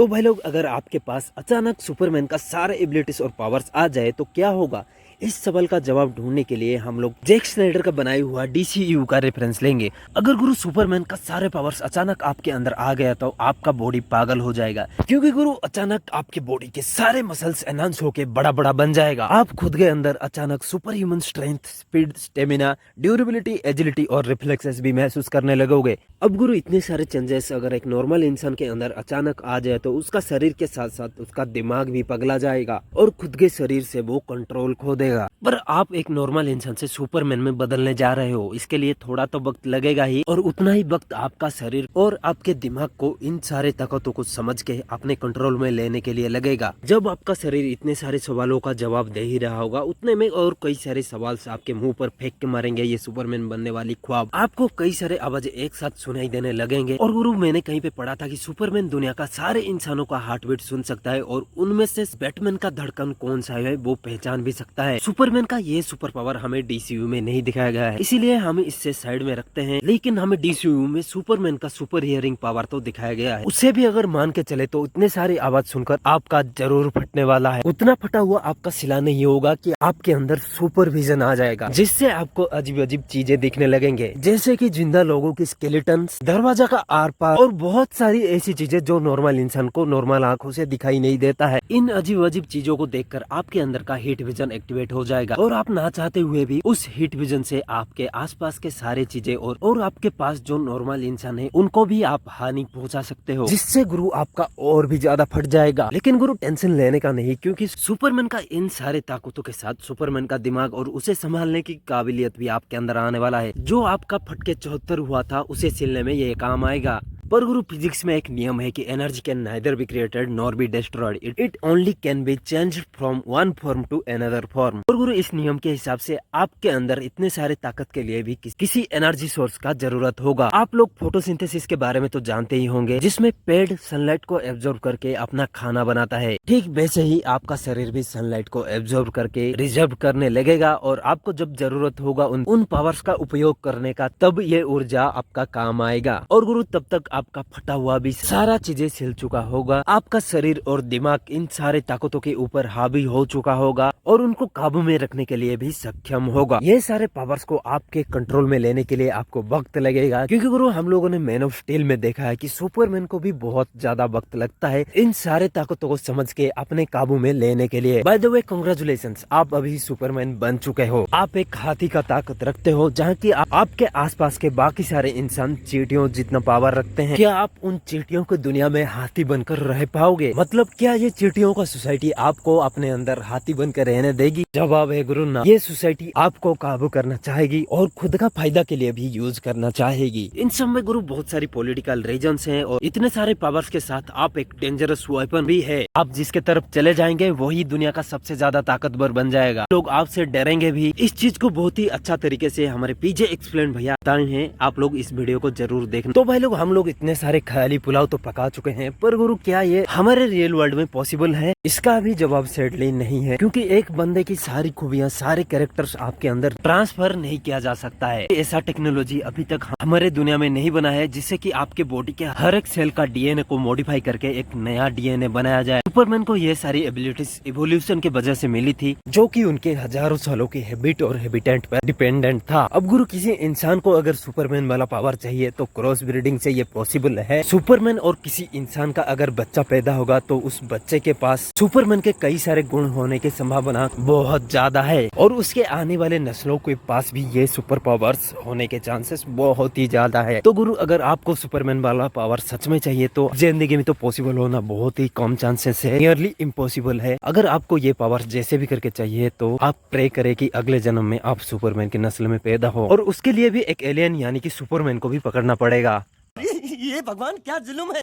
तो भाई लोग, अगर आपके पास अचानक सुपरमैन का सारे एबिलिटीज और पावर्स आ जाए तो क्या होगा? इस सवाल का जवाब ढूंढने के लिए हम लोग जैक स्नाइडर का बनाया हुआ डीसीयू का रेफरेंस लेंगे। अगर गुरु सुपरमैन का सारे पावर्स अचानक आपके अंदर आ गया तो आपका बॉडी पागल हो जाएगा, क्योंकि गुरु अचानक आपके बॉडी के सारे मसल्स एनहांस होके बड़ा बड़ा बन जाएगा। आप खुद के अंदर अचानक super human strength, speed, stamina, durability, agility और रिफ्लेक्सेस भी महसूस करने लगोगे। अब गुरु इतने सारे चेंजेस अगर एक नॉर्मल इंसान के अंदर अचानक आ जाए तो उसका शरीर के साथ साथ उसका दिमाग भी पगला जाएगा और खुद के शरीर से वो कंट्रोल खो देगा। पर आप एक नॉर्मल इंसान से सुपरमैन में बदलने जा रहे हो, इसके लिए थोड़ा तो वक्त लगेगा ही, और उतना ही वक्त आपका शरीर और आपके दिमाग को इन सारे ताकतों को समझ के अपने कंट्रोल में लेने के लिए लगेगा। जब आपका शरीर इतने सारे सवालों का जवाब दे ही रहा होगा, उतने में और कई सारे सवाल आपके मुंह पर फेंक के मारेंगे ये सुपरमैन बनने वाली ख्वाब। आपको कई सारे आवाज एक साथ सुनाई देने लगेंगे। और गुरु, मैंने कहीं पे पढ़ा था कि सुपरमैन दुनिया का सारे इंसानों का हार्ट बीट सुन सकता है और उनमें से बैटमैन का धड़कन कौन सा है वो पहचान भी सकता है। सुपरमैन का ये सुपर पावर हमें डीसीयू में नहीं दिखाया गया है, इसीलिए हम इससे साइड में रखते हैं। लेकिन हमें डीसीयू में सुपरमैन का सुपर हियरिंग पावर तो दिखाया गया है। उसे भी अगर मान के चले तो इतने सारी आवाज सुनकर आपका जरूर फटने वाला है। उतना फटा हुआ आपका सिला नहीं होगा कि आपके अंदर सुपर विजन आ जाएगा, जिससे आपको अजीब अजीब चीजें दिखने लगेंगे, जैसे कि जिंदा लोगों की स्केलेटन, दरवाजा का आर पार और बहुत सारी ऐसी चीजें जो नॉर्मल इंसान को नॉर्मल आंखों से दिखाई नहीं देता है। इन अजीब अजीब चीजों को देखकर आपके अंदर का हीट विजन एक्टिवेट हो जाएगा और आप ना चाहते हुए भी उस हीट विजन से आपके आसपास के सारे चीजें और आपके पास जो नॉर्मल इंसान है उनको भी आप हानि पहुंचा सकते हो, जिससे गुरु आपका और भी ज्यादा फट जाएगा। लेकिन गुरु, टेंशन लेने का नहीं, क्योंकि सुपरमैन का इन सारे ताकतों के साथ सुपरमैन का दिमाग और उसे संभालने की काबिलियत भी आपके अंदर आने वाला है, जो आपका फटके 74 हुआ था उसे सिलने में ये काम आएगा। पर गुरु, फिजिक्स में एक नियम है कि energy can neither be created nor be destroyed, it only can be changed from one form to another form. और गुरु, इस नियम के हिसाब से आपके अंदर इतने सारे ताकत के लिए भी किसी एनर्जी सोर्स का जरूरत होगा। आप लोग फोटोसिंथेसिस के बारे में तो जानते ही होंगे, जिसमें पेड़ सनलाइट को एब्जॉर्ब करके अपना खाना बनाता है। ठीक वैसे ही आपका शरीर भी सनलाइट को एब्जॉर्ब करके रिजर्व करने लगेगा, और आपको जब जरूरत होगा उन पावर्स का उपयोग करने का, तब ये ऊर्जा आपका काम आएगा। और गुरु, तब तक आपका फटा हुआ भी सारा चीजें सिल चुका होगा, आपका शरीर और दिमाग इन सारे ताकतों के ऊपर हावी हो चुका होगा और उनको काबू में रखने के लिए भी सक्षम होगा। ये सारे पावर्स को आपके कंट्रोल में लेने के लिए आपको वक्त लगेगा, क्योंकि गुरु, हम लोगों ने मैन ऑफ स्टील में देखा है कि सुपरमैन को भी बहुत ज्यादा वक्त लगता है इन सारे ताकतों को समझ के अपने काबू में लेने के लिए। बाय द वे, कांग्रेचुलेशंस, आप अभी सुपरमैन बन चुके हो। आप एक हाथी का ताकत रखते हो, जहाँ की आपके आसपास के बाकी सारे इंसान चींटियों जितना पावर रखते हैं। क्या आप उन चींटियों की दुनिया में हाथी बनकर रह पाओगे? मतलब क्या ये चींटियों का सोसाइटी आपको अपने अंदर हाथी बनकर रहने देगी? जवाब है गुरु, ना। ये सोसाइटी आपको काबू करना चाहेगी और खुद का फायदा के लिए भी यूज करना चाहेगी। इन सब में गुरु बहुत सारी पॉलिटिकल रीजंस हैं, और इतने सारे पावर्स के साथ आप एक डेंजरस वेपन भी है। आप जिसके तरफ चले जाएंगे वही दुनिया का सबसे ज्यादा ताकतवर बन जाएगा। लोग आपसे डरेंगे भी। इस चीज को बहुत ही अच्छा तरीके से हमारे पीजे एक्सप्लेन भैया बताए हैं, आप लोग इस वीडियो को जरूर देखना। तो भाई लोग, हम लोग इतने सारे ख्याली पुलाव तो पका चुके हैं, पर गुरु, क्या ये हमारे रियल वर्ल्ड में पॉसिबल है? इसका भी जवाब सैडली नहीं है, क्योंकि एक बंदे की सारी खूबियां, सारे कैरेक्टर्स आपके अंदर ट्रांसफर नहीं किया जा सकता है। ऐसा टेक्नोलॉजी अभी तक हमारे दुनिया में नहीं बना है, जिससे कि आपके बॉडी के हर एक सेल का डीएनए को मॉडिफाई करके एक नया डीएनए बनाया जाए। सुपरमैन को ये सारी एबिलिटीज इवोल्यूशन की वजह से मिली थी, जो कि उनके हजारों सालों की हैबिट और हैबिटेंट पर डिपेंडेंट था। अब गुरु, किसी इंसान को अगर सुपरमैन वाला पावर चाहिए तो क्रॉस ब्रीडिंग से ये पॉसिबल है। सुपरमैन और किसी इंसान का अगर बच्चा पैदा होगा तो उस बच्चे के पास सुपरमैन के कई सारे गुण होने की संभावना बहुत ज्यादा है, और उसके आने वाले नस्लों के पास भी ये सुपर पावर्स होने के चांसेस बहुत ही ज्यादा है। तो गुरु, अगर आपको सुपरमैन वाला पावर सच में चाहिए तो जिंदगी में तो पॉसिबल होना बहुत ही कम चांसेस है, नियरली इम्पॉसिबल है। अगर आपको ये पावर जैसे भी करके चाहिए तो आप प्रे करें कि अगले जन्म में आप सुपरमैन की नस्ल में पैदा हो, और उसके लिए भी एक एलियन यानी कि सुपरमैन को भी पकड़ना पड़ेगा। ये भगवान, क्या जुल्म है।